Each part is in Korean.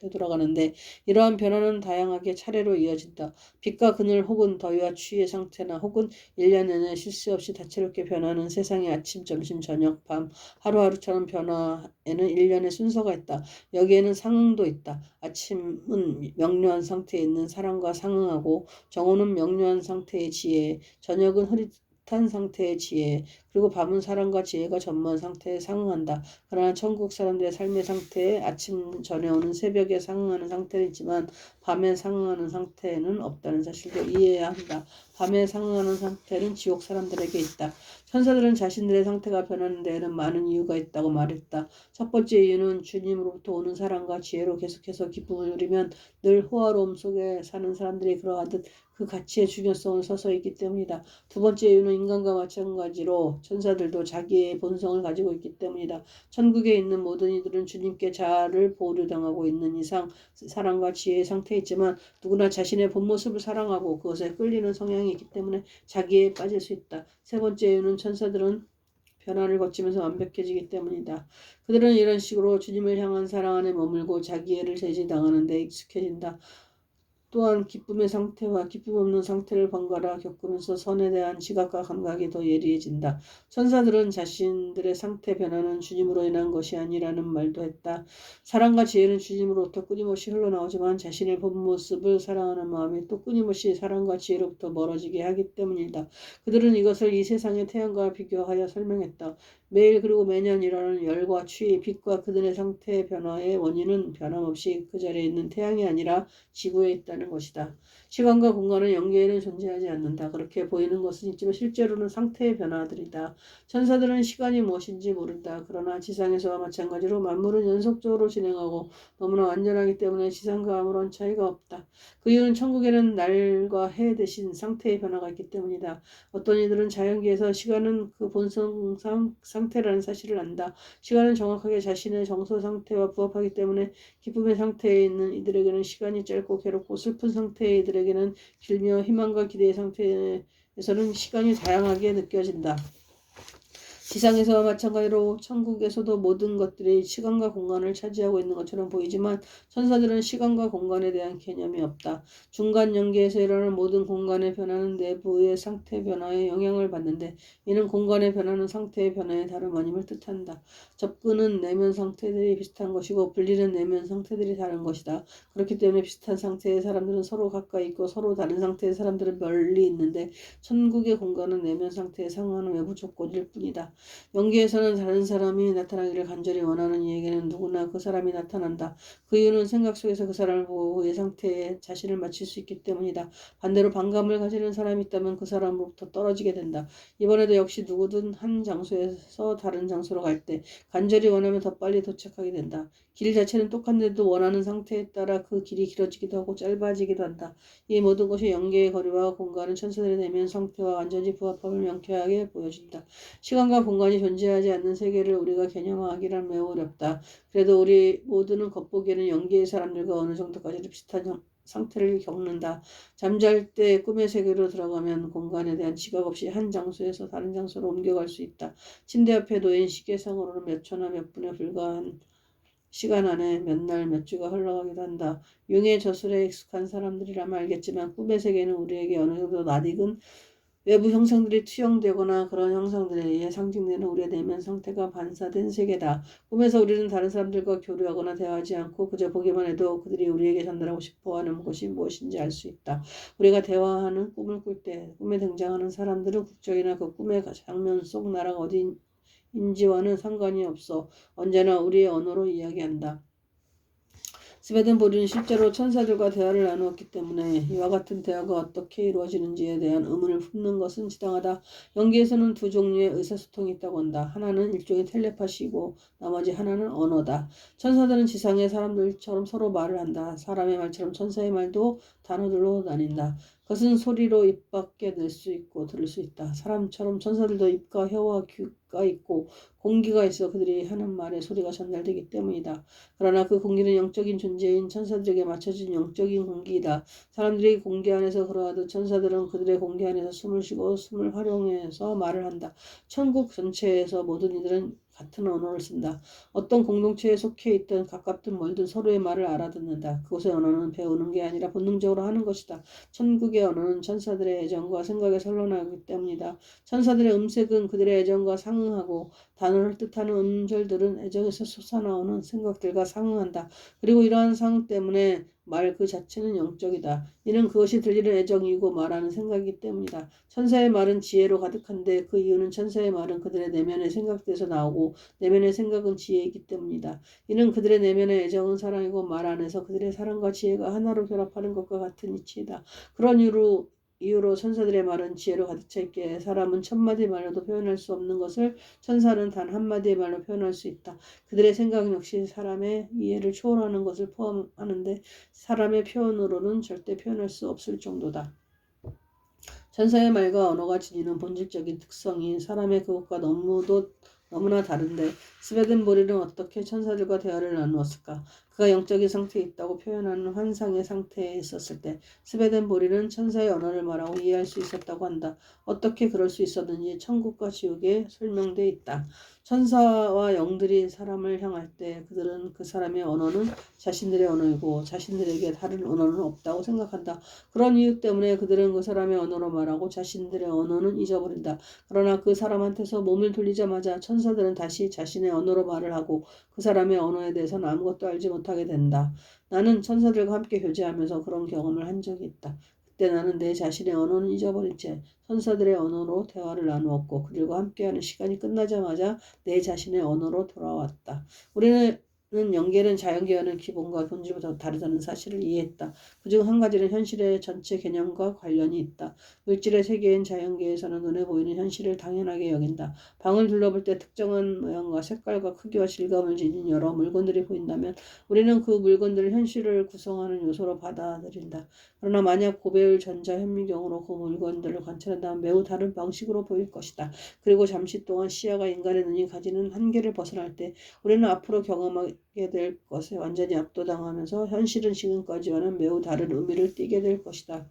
되돌아가는데 이러한 변화는 다양하게 차례로 이어진다. 빛과 그늘 혹은 더위와 추위의 상태나 혹은 1년 내내 쉴 새 없이 다채롭게 변하는 세상의 아침, 점심, 저녁, 밤, 하루하루처럼 변화에는 1년의 순서가 있다. 여기에는 상응도 있다. 아침은 명료한 상태에 있는 사랑과 상응하고 정오는 명료한 상태의 지혜, 저녁은 흐릿한 상태의 지혜, 그리고 밤은 사랑과 지혜가 전무한 상태에 상응한다. 그러나 천국 사람들의 삶의 상태에 아침 전에 오는 새벽에 상응하는 상태는 있지만 밤에 상응하는 상태는 없다는 사실도 이해해야 한다. 밤에 상응하는 상태는 지옥 사람들에게 있다. 천사들은 자신들의 상태가 변하는 데에는 많은 이유가 있다고 말했다. 첫 번째 이유는 주님으로부터 오는 사랑과 지혜로 계속해서 기쁨을 누리면 늘 호화로움 속에 사는 사람들이 그러하듯 그 가치의 중요성을 서서히 있기 때문이다. 두 번째 이유는 인간과 마찬가지로 천사들도 자기의 본성을 가지고 있기 때문이다. 천국에 있는 모든 이들은 주님께 자아를 보류당하고 있는 이상 사랑과 지혜의 상태에 있지만 누구나 자신의 본 모습을 사랑하고 그것에 끌리는 성향이 있기 때문에 자기에 빠질 수 있다. 세 번째 이유는 천사들은 변화를 거치면서 완벽해지기 때문이다. 그들은 이런 식으로 주님을 향한 사랑 안에 머물고 자기애를 제지당하는 데 익숙해진다. 또한 기쁨의 상태와 기쁨 없는 상태를 번갈아 겪으면서 선에 대한 시각과 감각이 더 예리해진다. 천사들은 자신들의 상태 변화는 주님으로 인한 것이 아니라는 말도 했다. 사랑과 지혜는 주님으로부터 끊임없이 흘러나오지만 자신의 본 모습을 사랑하는 마음이 또 끊임없이 사랑과 지혜로부터 멀어지게 하기 때문이다. 그들은 이것을 이 세상의 태양과 비교하여 설명했다. 매일 그리고 매년 일어나는 열과 추위, 빛과 그들의 상태의 변화의 원인은 변함없이 그 자리에 있는 태양이 아니라 지구에 있다는 것이다. 시간과 공간은 연계에는 존재하지 않는다. 그렇게 보이는 것은 있지만 실제로는 상태의 변화들이다. 천사들은 시간이 무엇인지 모른다. 그러나 지상에서와 마찬가지로 만물은 연속적으로 진행하고 너무나 완전하기 때문에 지상과 아무런 차이가 없다. 그 이유는 천국에는 날과 해 대신 상태의 변화가 있기 때문이다. 어떤 이들은 자연계에서 시간은 그 본성 상태라는 사실을 안다. 시간은 정확하게 자신의 정서 상태와 부합하기 때문에 기쁨의 상태에 있는 이들에게는 시간이 짧고 괴롭고 슬픈 상태의 이들에게는 길며 희망과 기대의 상태에서는 시간이 다양하게 느껴진다. 지상에서와 마찬가지로 천국에서도 모든 것들이 시간과 공간을 차지하고 있는 것처럼 보이지만 천사들은 시간과 공간에 대한 개념이 없다. 중간 연계에서 일어나는 모든 공간의 변화는 내부의 상태 변화에 영향을 받는데 이는 공간의 변화는 상태의 변화에 다름 아님을 뜻한다. 접근은 내면 상태들이 비슷한 것이고 분리는 내면 상태들이 다른 것이다. 그렇기 때문에 비슷한 상태의 사람들은 서로 가까이 있고 서로 다른 상태의 사람들은 멀리 있는데 천국의 공간은 내면 상태에 상응하는 외부 조건일 뿐이다. 연기에서는 다른 사람이 나타나기를 간절히 원하는 이에게는 누구나 그 사람이 나타난다. 그 이유는 생각 속에서 그 사람을 보고 그의 상태에 자신을 맞출 수 있기 때문이다. 반대로 반감을 가지는 사람이 있다면 그 사람으로부터 떨어지게 된다. 이번에도 역시 누구든 한 장소에서 다른 장소로 갈 때 간절히 원하면 더 빨리 도착하게 된다. 길 자체는 똑같은데도 원하는 상태에 따라 그 길이 길어지기도 하고 짧아지기도 한다. 이 모든 것이 연계의 거리와 공간은 천사들의 내면 상태와 완전히 부합함을 명쾌하게 보여준다. 시간과 공간이 존재하지 않는 세계를 우리가 개념화하기란 매우 어렵다. 그래도 우리 모두는 겉보기에는 연계의 사람들과 어느 정도까지도 비슷한 상태를 겪는다. 잠잘 때 꿈의 세계로 들어가면 공간에 대한 지각 없이 한 장소에서 다른 장소로 옮겨갈 수 있다. 침대 옆에 놓인 시계상으로는 몇 초나 몇 분에 불과한 시간 안에 몇 날, 몇 주가 흘러가기도 한다. 융의 저술에 익숙한 사람들이라면 알겠지만 꿈의 세계는 우리에게 어느 정도 낯익은 외부 형상들이 투영되거나 그런 형상들에 의해 상징되는 우리의 내면 상태가 반사된 세계다. 꿈에서 우리는 다른 사람들과 교류하거나 대화하지 않고 그저 보기만 해도 그들이 우리에게 전달하고 싶어하는 것이 무엇인지 알 수 있다. 우리가 대화하는 꿈을 꿀 때 꿈에 등장하는 사람들은 국적이나 그 꿈의 장면 속 나라가 어디인지와는 상관이 없어 언제나 우리의 언어로 이야기한다. 스웨덴보리는 실제로 천사들과 대화를 나누었기 때문에 이와 같은 대화가 어떻게 이루어지는지에 대한 의문을 품는 것은 지당하다. 연기에서는 두 종류의 의사소통이 있다고 한다. 하나는 일종의 텔레파시이고 나머지 하나는 언어다. 천사들은 지상의 사람들처럼 서로 말을 한다. 사람의 말처럼 천사의 말도 단어들로 나뉜다. 그것은 소리로 입 밖에 낼 수 있고 들을 수 있다. 사람처럼 천사들도 입과 혀와 귀가 있고 공기가 있어 그들이 하는 말에 소리가 전달되기 때문이다. 그러나 그 공기는 영적인 존재인 천사들에게 맞춰진 영적인 공기이다. 사람들이 공기 안에서 그러하듯 천사들은 그들의 공기 안에서 숨을 쉬고 숨을 활용해서 말을 한다. 천국 전체에서 모든 이들은 같은 언어를 쓴다. 어떤 공동체에 속해 있든 가깝든 멀든 서로의 말을 알아듣는다. 그곳의 언어는 배우는 게 아니라 본능적으로 하는 것이다. 천국의 언어는 천사들의 애정과 생각에 선론하기 때문이다. 천사들의 음색은 그들의 애정과 상응하고 단어를 뜻하는 음절들은 애정에서 솟아나오는 생각들과 상응한다. 그리고 이러한 상응 때문에 말 그 자체는 영적이다. 이는 그것이 들리는 애정이고 말하는 생각이기 때문이다. 천사의 말은 지혜로 가득한데 그 이유는 천사의 말은 그들의 내면의 생각에서 나오고 내면의 생각은 지혜이기 때문이다. 이는 그들의 내면의 애정은 사랑이고 말 안에서 그들의 사랑과 지혜가 하나로 결합하는 것과 같은 이치이다. 그런 이유로 천사들의 말은 지혜로 가득 차 있기에 사람은 천마디 말로도 표현할 수 없는 것을 천사는 단 한마디의 말로 표현할 수 있다. 그들의 생각 역시 사람의 이해를 초월하는 것을 포함하는데 사람의 표현으로는 절대 표현할 수 없을 정도다. 천사의 말과 언어가 지니는 본질적인 특성이 사람의 그것과 너무나 다른데 스베덴보리는 어떻게 천사들과 대화를 나누었을까? 그가 영적인 상태에 있다고 표현하는 환상의 상태에 있었을 때 스베덴보리는 천사의 언어를 말하고 이해할 수 있었다고 한다. 어떻게 그럴 수 있었는지 천국과 지옥에 설명돼 있다. 천사와 영들이 사람을 향할 때 그들은 그 사람의 언어는 자신들의 언어이고 자신들에게 다른 언어는 없다고 생각한다. 그런 이유 때문에 그들은 그 사람의 언어로 말하고 자신들의 언어는 잊어버린다. 그러나 그 사람한테서 몸을 돌리자마자 천사들은 다시 자신의 언어로 말을 하고 그 사람의 언어에 대해서는 아무것도 알지 못하게 된다. 나는 천사들과 함께 교제하면서 그런 경험을 한 적이 있다. 그때 나는 내 자신의 언어는 잊어버린 채 천사들의 언어로 대화를 나누었고 그들과 함께하는 시간이 끝나자마자 내 자신의 언어로 돌아왔다. 우리는 연계는 자연계와는 기본과 본질보다 다르다는 사실을 이해했다. 그중 한 가지는 현실의 전체 개념과 관련이 있다. 물질의 세계인 자연계에서는 눈에 보이는 현실을 당연하게 여긴다. 방을 둘러볼 때 특정한 모양과 색깔과 크기와 질감을 지닌 여러 물건들이 보인다면 우리는 그 물건들을 현실을 구성하는 요소로 받아들인다. 그러나 만약 고배율 전자현미경으로 그 물건들을 관찰한다면 매우 다른 방식으로 보일 것이다. 그리고 잠시 동안 시야가 인간의 눈이 가지는 한계를 벗어날 때 우리는 앞으로 경험하게 될 것에 완전히 압도당하면서 현실은 지금까지와는 매우 다른 의미를 띠게 될 것이다.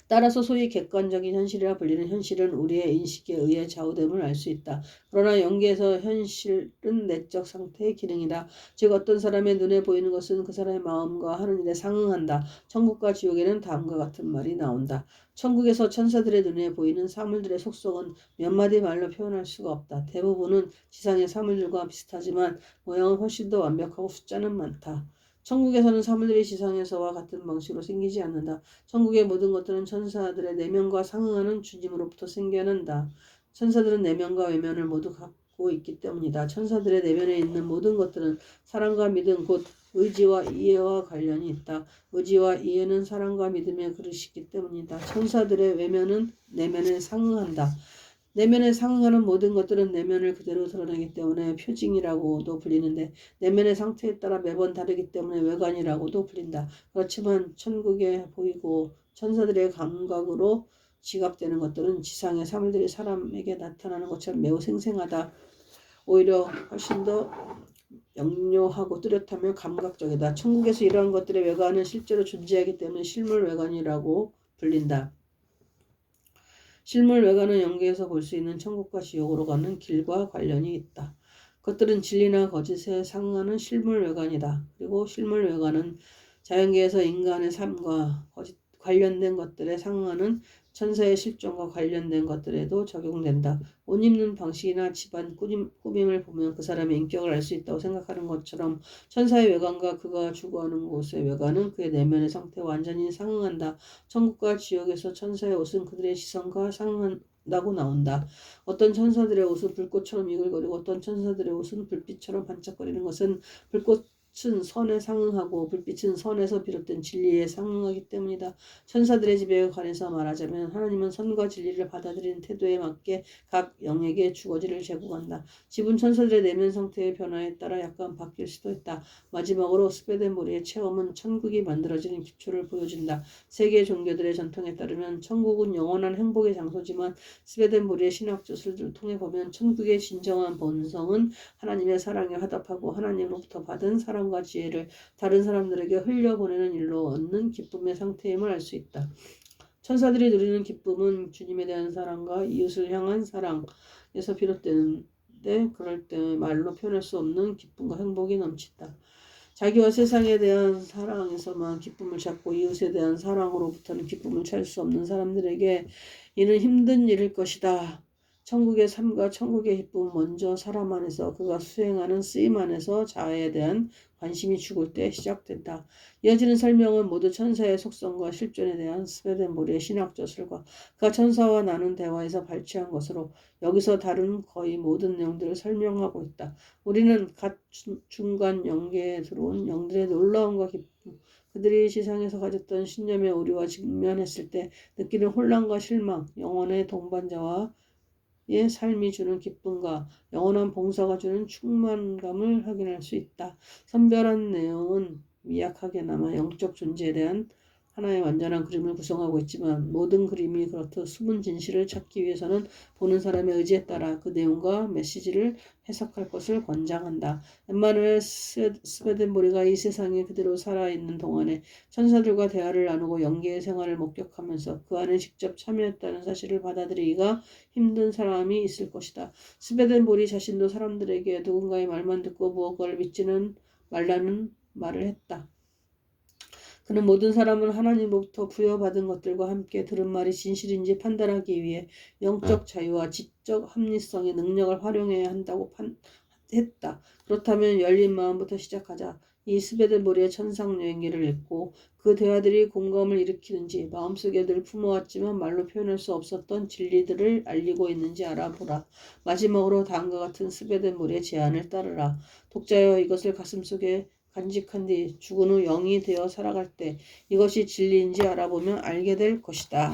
따라서 소위 객관적인 현실이라 불리는 현실은 우리의 인식에 의해 좌우됨을 알 수 있다. 그러나 연계에서 현실은 내적 상태의 기능이다. 즉 어떤 사람의 눈에 보이는 것은 그 사람의 마음과 하는 일에 상응한다. 천국과 지옥에는 다음과 같은 말이 나온다. 천국에서 천사들의 눈에 보이는 사물들의 속성은 몇 마디 말로 표현할 수가 없다. 대부분은 지상의 사물들과 비슷하지만 모양은 훨씬 더 완벽하고 숫자는 많다. 천국에서는 사물들이 지상에서와 같은 방식으로 생기지 않는다. 천국의 모든 것들은 천사들의 내면과 상응하는 주님으로부터 생겨난다. 천사들은 내면과 외면을 모두 갖고 있기 때문이다. 천사들의 내면에 있는 모든 것들은 사랑과 믿음, 곧 의지와 이해와 관련이 있다. 의지와 이해는 사랑과 믿음의 그릇이기 때문이다. 천사들의 외면은 내면에 상응한다. 내면에 상응하는 모든 것들은 내면을 그대로 드러내기 때문에 표징이라고도 불리는데 내면의 상태에 따라 매번 다르기 때문에 외관이라고도 불린다. 그렇지만 천국에 보이고 천사들의 감각으로 지각되는 것들은 지상의 사물들이 사람에게 나타나는 것처럼 매우 생생하다. 오히려 훨씬 더 역료하고 뚜렷하며 감각적이다. 천국에서 이러한 것들의 외관은 실제로 존재하기 때문에 실물 외관이라고 불린다. 실물 외관은 연계해서 볼 수 있는 천국과 지옥으로 가는 길과 관련이 있다. 그것들은 진리나 거짓에 상응하는 실물 외관이다. 그리고 실물 외관은 자연계에서 인간의 삶과 관련된 것들에 상응하는 천사의 실존과 관련된 것들에도 적용된다. 옷 입는 방식이나 집안 꾸밈을 보면 그 사람의 인격을 알 수 있다고 생각하는 것처럼 천사의 외관과 그가 주거하는 곳의 외관은 그의 내면의 상태와 완전히 상응한다. 천국과 지옥에서 천사의 옷은 그들의 시선과 상응한다고 나온다. 어떤 천사들의 옷은 불꽃처럼 이글거리고 어떤 천사들의 옷은 불빛처럼 반짝거리는 것은 불꽃은 선에 상응하고 불빛은 선에서 비롯된 진리에 상응하기 때문이다. 천사들의 집에 관해서 말하자면 하나님은 선과 진리를 받아들이는 태도에 맞게 각 영에게 주거지를 제공한다. 집은 천사들의 내면 상태의 변화에 따라 약간 바뀔 수도 있다. 마지막으로 스베덴보리의 체험은 천국이 만들어지는 기초를 보여준다. 세계 종교들의 전통에 따르면 천국은 영원한 행복의 장소지만 스베덴보리의 신학 저술들을 통해 보면 천국의 진정한 본성은 하나님의 사랑에 화답하고 하나님으로부터 받은 사랑과 지혜를 다른 사람들에게 흘려보내는 일로 얻는 기쁨의 상태임을 알 수 있다. 천사들이 누리는 기쁨은 주님에 대한 사랑과 이웃을 향한 사랑에서 비롯되는 그럴 때 말로 표현할 수 없는 기쁨과 행복이 넘친다. 자기와 세상에 대한 사랑에서만 기쁨을 찾고 이웃에 대한 사랑으로부터는 기쁨을 찾을 수 없는 사람들에게 이는 힘든 일일 것이다. 천국의 삶과 천국의 기쁨은 먼저 사람 안에서 그가 수행하는 쓰임 안에서 자아에 대한 관심이 죽을 때 시작된다. 이어지는 설명은 모두 천사의 속성과 실존에 대한 스웨덴보리의 신학 저술과 그가 천사와 나눈 대화에서 발췌한 것으로 여기서 다룬 거의 모든 내용들을 설명하고 있다. 우리는 갓 중간 영계에 들어온 영들의 놀라움과 기쁨, 그들이 지상에서 가졌던 신념의 오류와 직면했을 때 느끼는 혼란과 실망, 영혼의 동반자와 의 삶이 주는 기쁨과 영원한 봉사가 주는 충만감을 확인할 수 있다. 선별한 내용은 미약하게나마 영적 존재에 대한 하나의 완전한 그림을 구성하고 있지만 모든 그림이 그렇듯 숨은 진실을 찾기 위해서는 보는 사람의 의지에 따라 그 내용과 메시지를 해석할 것을 권장한다. 엠마누엘 스웨덴보리가 이 세상에 그대로 살아있는 동안에 천사들과 대화를 나누고 영계의 생활을 목격하면서 그 안에 직접 참여했다는 사실을 받아들이기가 힘든 사람이 있을 것이다. 스웨덴보리 자신도 사람들에게 누군가의 말만 듣고 무엇을 믿지는 말라는 말을 했다. 그는 모든 사람은 하나님으로부터 부여받은 것들과 함께 들은 말이 진실인지 판단하기 위해 영적 자유와 지적 합리성의 능력을 활용해야 한다고 했다. 그렇다면 열린 마음부터 시작하자. 이 스베덴보리의 천상 여행기를 읽고 그 대화들이 공감을 일으키는지 마음속에 늘 품어왔지만 말로 표현할 수 없었던 진리들을 알리고 있는지 알아보라. 마지막으로 다음과 같은 스베덴보리의 제안을 따르라. 독자여 이것을 가슴속에 간직한 뒤 죽은 후 영이 되어 살아갈 때 이것이 진리인지 알아보면 알게 될 것이다.